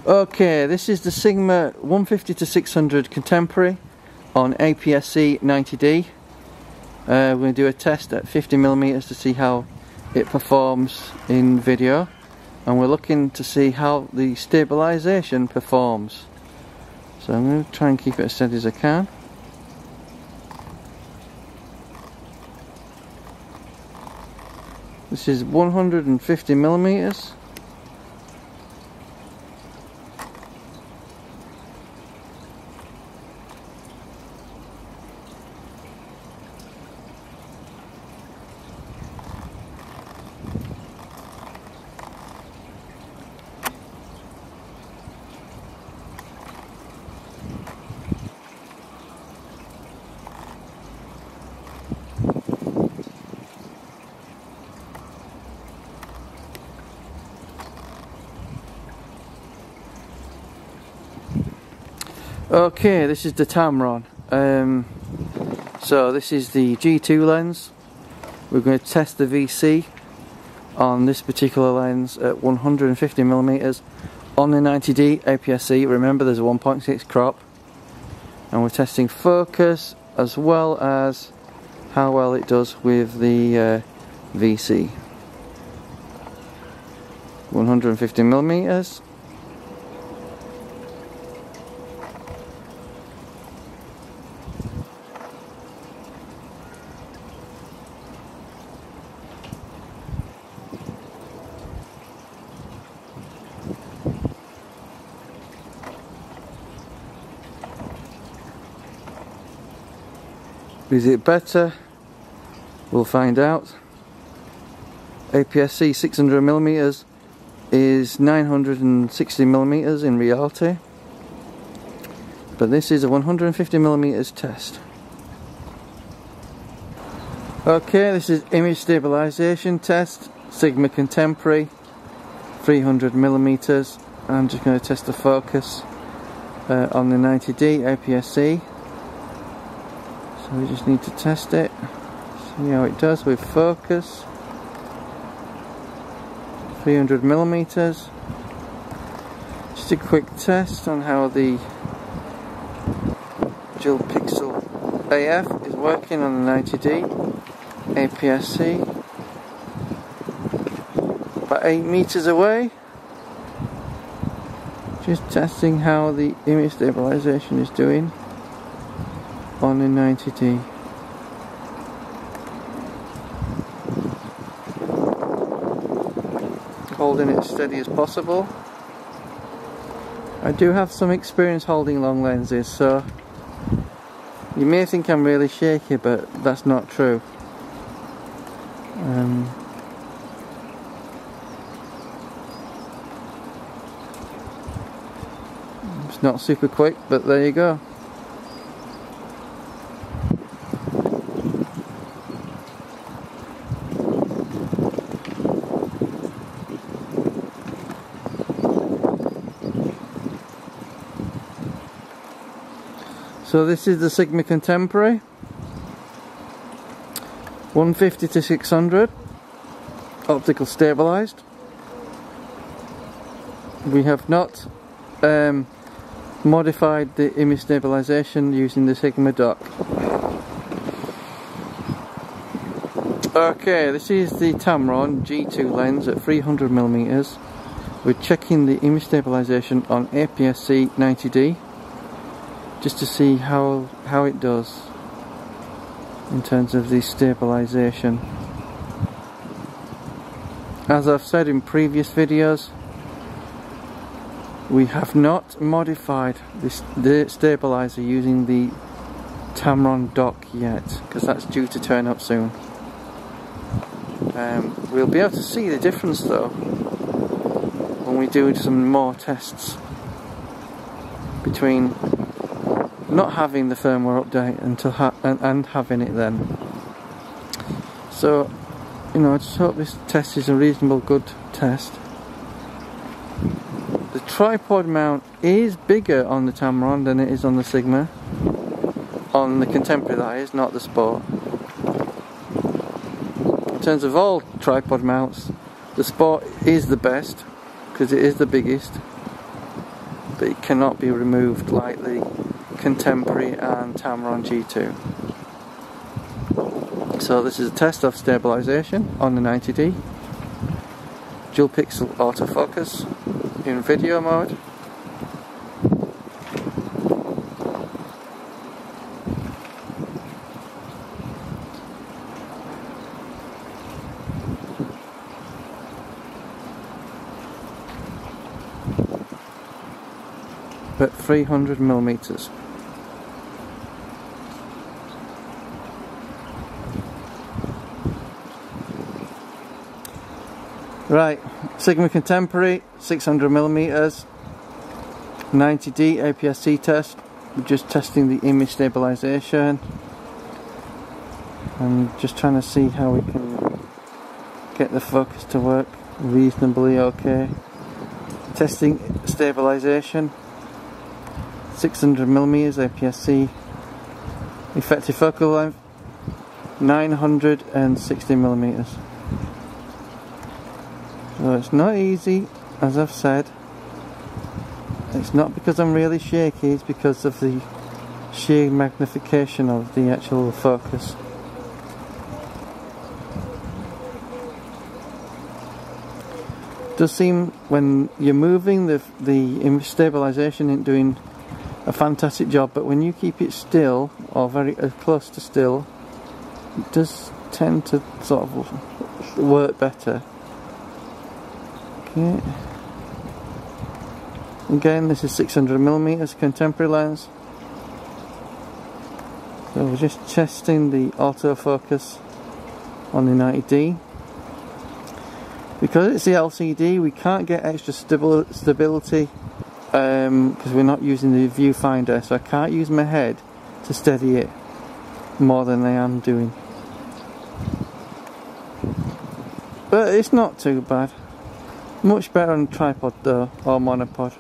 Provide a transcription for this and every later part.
Okay, this is the Sigma 150-600 Contemporary on APS-C 90D. We're going to do a test at 50mm to see how it performs in video, and we're looking to see how the stabilisation performs. So I'm going to try and keep it as steady as I can. This is 150mm. Okay, this is the Tamron. So this is the G2 lens. We're going to test the VC on this particular lens at 150mm on the 90D APS-C. Remember, there's a 1.6 crop, and we're testing focus as well as how well it does with the VC. 150mm. Is it better? We'll find out. APS-C 600mm is 960mm in reality, but this is a 150mm test. Okay, this is image stabilization test, Sigma Contemporary, 300mm. I'm just going to test the focus on the 90D APS-C. So we just need to test it, see how it does with focus. 300mm. Just a quick test on how the dual pixel AF is working on the 90D APS-C. About 8 meters away. Just testing how the image stabilization is doing on the 90D. Holding it as steady as possible. I do have some experience holding long lenses, so you may think I'm really shaky, but that's not true. It's not super quick, but there you go. So this is the Sigma Contemporary 150-600 optical stabilized. We have not modified the image stabilization using the Sigma dock. Okay, this is the Tamron G2 lens at 300mm. We're checking the image stabilization on APS-C 90D. Just to see how it does in terms of the stabilization. As I've said in previous videos, we have not modified the stabilizer using the Tamron dock yet, because that's due to turn up soon. We'll be able to see the difference though when we do some more tests between not having the firmware update and having it then. So, you know, I just hope this test is a reasonable good test. The tripod mount is bigger on the Tamron than it is on the Sigma. On the Contemporary, that is, not the Sport. In terms of all tripod mounts, the Sport is the best because it is the biggest. but it cannot be removed like the Contemporary and Tamron G2. So this is a test of stabilisation on the 90D. Dual pixel autofocus in video mode. At 300mm. Right, Sigma Contemporary 600mm 90D APS-C test. We're just testing the image stabilisation and just trying to see how we can get the focus to work reasonably okay. Testing stabilisation. 600mm APS-C, effective focal length 960mm. So it's not easy, as I've said. It's not because I'm really shaky, it's because of the sheer magnification of the actual focus. It does seem when you're moving the image stabilisation isn't doing a fantastic job, but when you keep it still or very close to still, it does tend to sort of work better. Okay. Again, this is 600mm contemporary lens. So we're just testing the autofocus on the 90D. Because it's the LCD, we can't get extra stability because we're not using the viewfinder, so I can't use my head to steady it more than I am doing. But it's not too bad. Much better on tripod though, or monopod.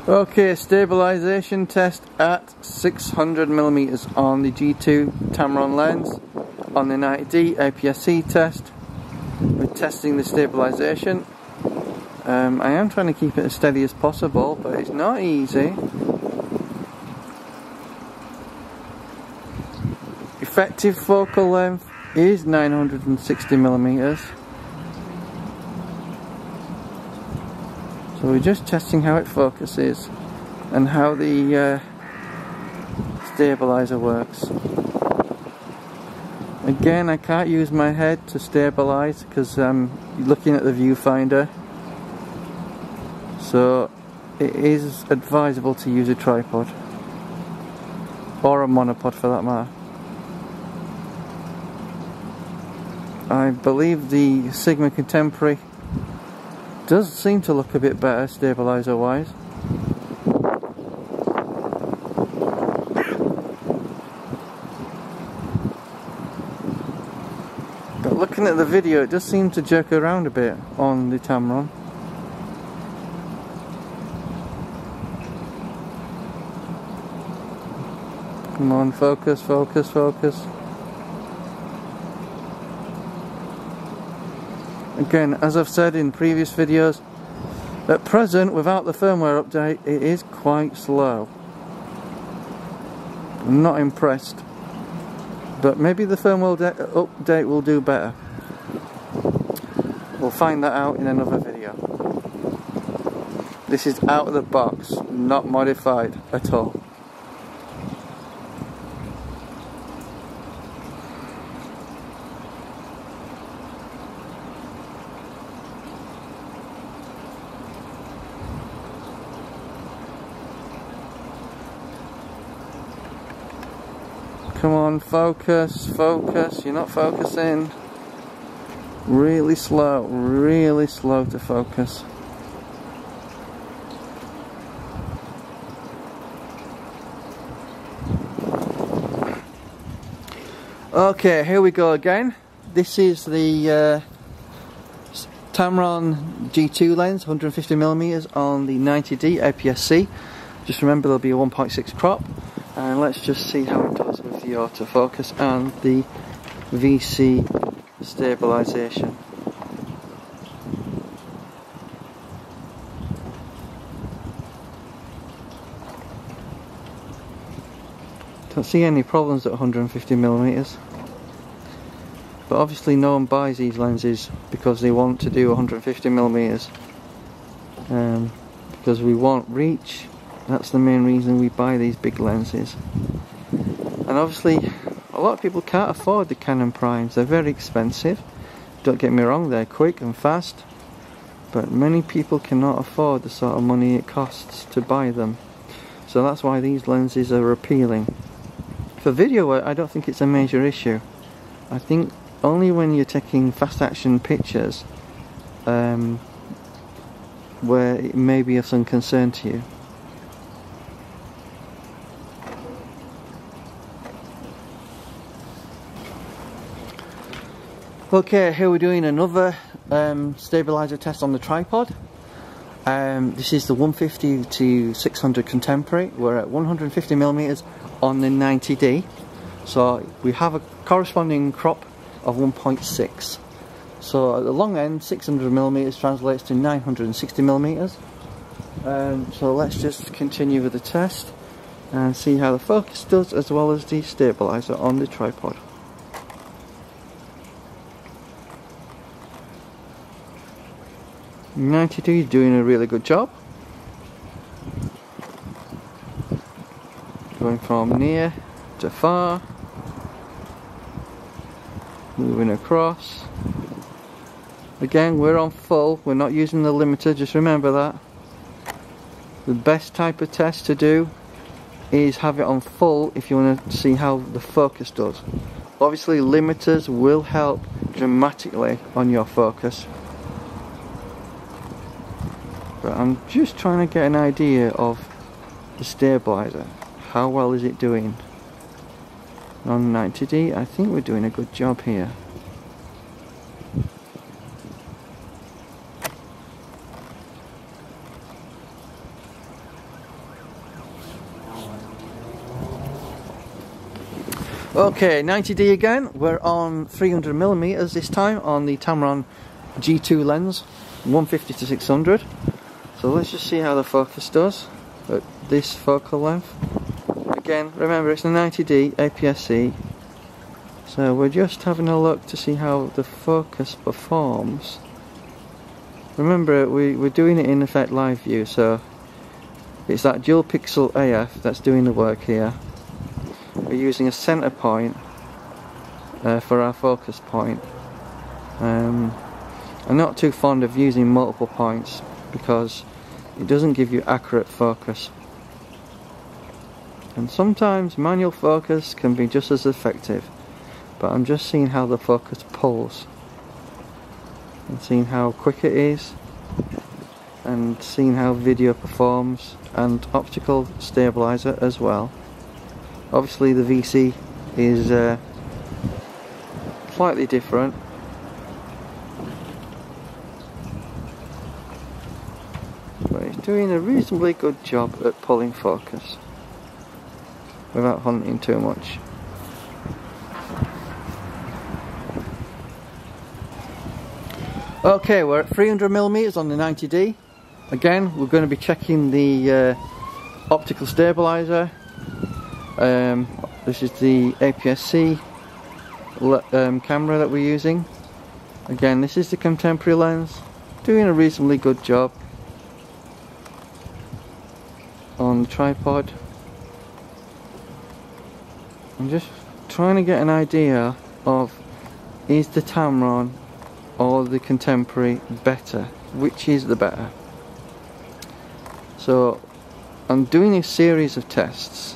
Okay, stabilisation test at 600mm on the G2 Tamron lens. On the 90D APS-C test, we're testing the stabilisation. I am trying to keep it as steady as possible, but it's not easy. Effective focal length is 960mm. So we're just testing how it focuses and how the stabiliser works. Again, I can't use my head to stabilise because I'm looking at the viewfinder. So it is advisable to use a tripod or a monopod for that matter. I believe the Sigma Contemporary does seem to look a bit better stabiliser wise. But looking at the video, it does seem to jerk around a bit on the Tamron. Come on, focus, focus, focus. Again, as I've said in previous videos, at present, without the firmware update, it is quite slow. I'm not impressed, but maybe the firmware update will do better. We'll find that out in another video. This is out of the box, not modified at all. Come on, focus, focus, you're not focusing. Really slow to focus. Okay, here we go again. This is the Tamron G2 lens, 150mm on the 90D APS-C. Just remember there'll be a 1.6 crop. And let's just see how it does with the autofocus and the VC stabilisation. Don't see any problems at 150mm. But obviously no one buys these lenses because they want to do 150mm. Because we want reach. That's the main reason we buy these big lenses. And obviously a lot of people can't afford the Canon primes. They're very expensive. Don't get me wrong, they're quick and fast, but many people cannot afford the sort of money it costs to buy them. So that's why these lenses are appealing. For video work, I don't think it's a major issue. I think only when you're taking fast action pictures where it may be of some concern to you. Okay, here we're doing another stabilizer test on the tripod. This is the 150 to 600 contemporary. We're at 150mm on the 90D. So we have a corresponding crop of 1.6. So at the long end, 600mm translates to 960mm. So let's just continue with the test and see how the focus does, as well as the stabilizer on the tripod. .90D is doing a really good job. Going from near to far, moving across. Again, we're on full, we're not using the limiter, just remember that. The best type of test to do is have it on full if you want to see how the focus does. Obviously limiters will help dramatically on your focus. But I'm just trying to get an idea of the stabilizer. How well is it doing? On 90D, I think we're doing a good job here. Okay, 90D again. We're on 300mm this time on the Tamron G2 lens, 150 to 600. So let's just see how the focus does at this focal length. Again, remember it's a 90D APS-C. So we're just having a look to see how the focus performs. Remember, we're doing it in effect live view, so it's that dual pixel AF that's doing the work here. We're using a center point for our focus point. I'm not too fond of using multiple points because it doesn't give you accurate focus. And sometimes manual focus can be just as effective, but I'm just seeing how the focus pulls and seeing how quick it is and seeing how video performs, and optical stabilizer as well. Obviously the VC is slightly different. But it's doing a reasonably good job at pulling focus without hunting too much. Okay, we're at 300mm on the 90D. Again, we're going to be checking the optical stabilizer. This is the APS-C camera that we're using. Again, this is the contemporary lens, doing a reasonably good job on the tripod. I'm just trying to get an idea of, is the Tamron or the contemporary better? Which is the better? So I'm doing a series of tests.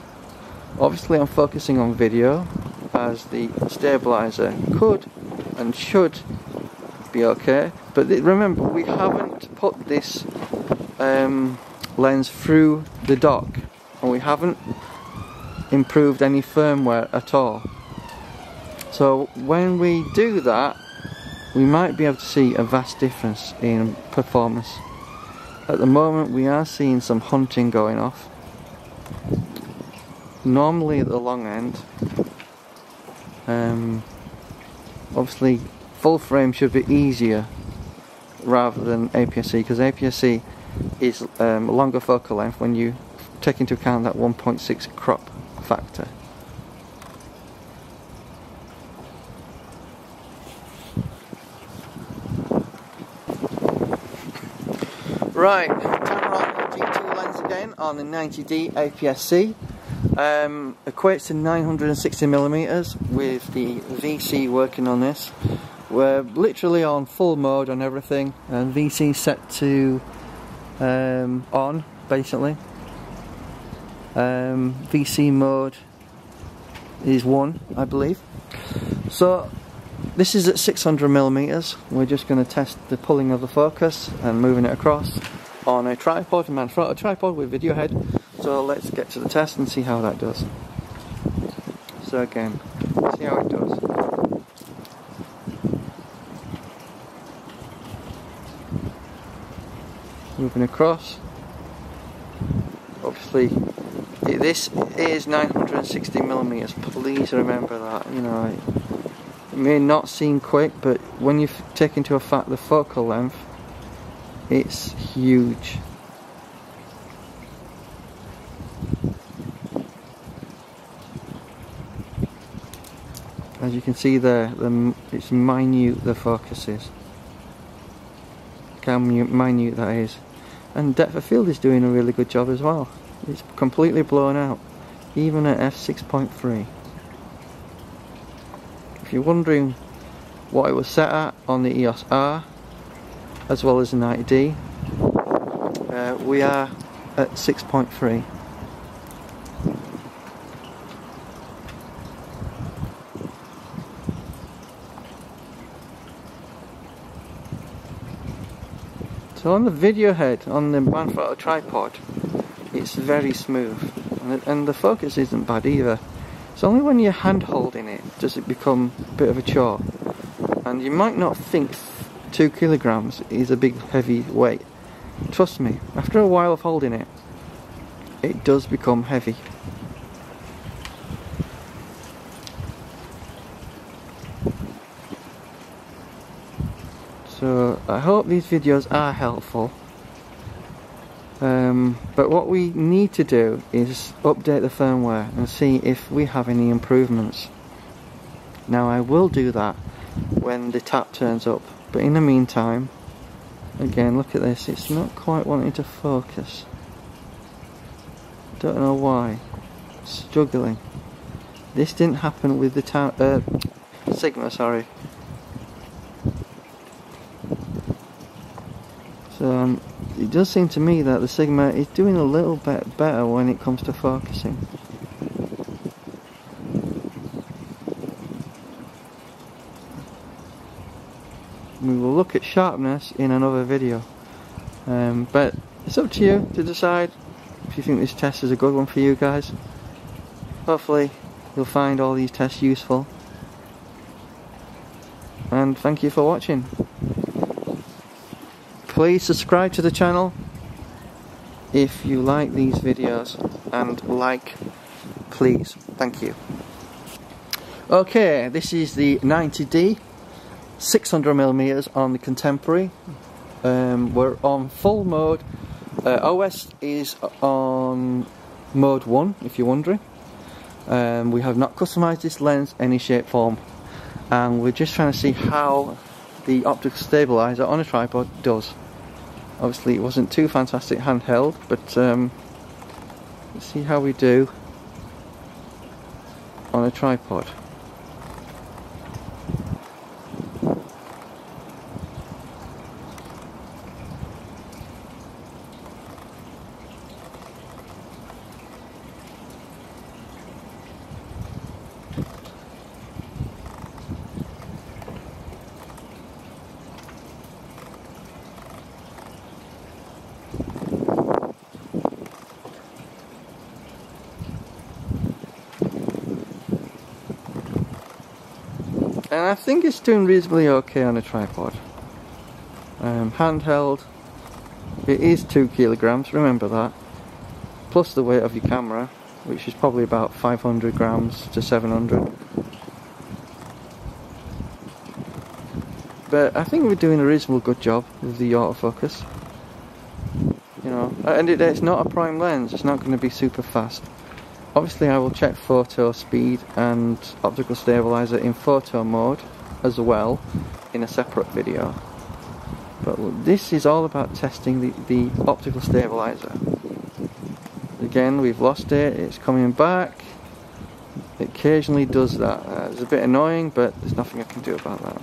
Obviously I'm focusing on video, as the stabilizer could and should be okay, but remember, we haven't put this lens through the dock, and we haven't improved any firmware at all. So when we do that, we might be able to see a vast difference in performance. At the moment we are seeing some hunting going off. Normally at the long end, obviously full frame should be easier rather than APS-C, because APS-C is a longer focal length when you take into account that 1.6 crop factor. Right, Tamron G2 lens again on the 90D APS-C. Equates to 960mm with the VC working on this. We're literally on full mode on everything, and VC set to on basically. VC mode is 1, I believe. So this is at 600mm. We're just going to test the pulling of the focus and moving it across on a tripod, a Manfrotto tripod with video head. So let's get to the test and see how that does. So again, see how it does. Moving across. Obviously, this is 960mm. Please remember that. You know, it may not seem quick, but when you take into account the focal length, it's huge. As you can see there, it's minute, the focus is. Look how minute that is. And depth of field is doing a really good job as well. It's completely blown out, even at f6.3. If you're wondering what it was set at on the EOS R, as well as the 90D, we are at 6.3. So on the video head, on the Manfrotto tripod, it's very smooth, and the focus isn't bad either. It's only when you're hand holding it does it become a bit of a chore, and you might not think 2 kilograms is a big heavy weight. Trust me, after a while of holding it, it does become heavy. So I hope these videos are helpful. But what we need to do is update the firmware and see if we have any improvements. Now I will do that when the tap turns up, but in the meantime, again, look at this, it's not quite wanting to focus. Don't know why. It's struggling. This didn't happen with the Sigma, sorry. So it does seem to me that the Sigma is doing a little bit better when it comes to focusing. We will look at sharpness in another video, but it's up to you to decide if you think this test is a good one for you guys. Hopefully you'll find all these tests useful, and thank you for watching. Please subscribe to the channel if you like these videos, and like, please. Thank you. Okay, this is the 90D, 600mm on the contemporary. We're on full mode. OS is on mode 1, if you're wondering. We have not customized this lens any shape, form, and we're just trying to see how the optical stabiliser on a tripod does. Obviously it wasn't too fantastic handheld, but let's see how we do on a tripod. And I think it's doing reasonably okay on a tripod. Handheld, it is 2 kilograms, remember that. Plus the weight of your camera, which is probably about 500 grams to 700. But I think we're doing a reasonable good job with the autofocus. You know, and it's not a prime lens, it's not going to be super fast. Obviously I will check photo speed and optical stabiliser in photo mode as well in a separate video. But this is all about testing the optical stabiliser. Again, we've lost it, it's coming back. It occasionally does that. It's a bit annoying, but there's nothing I can do about that.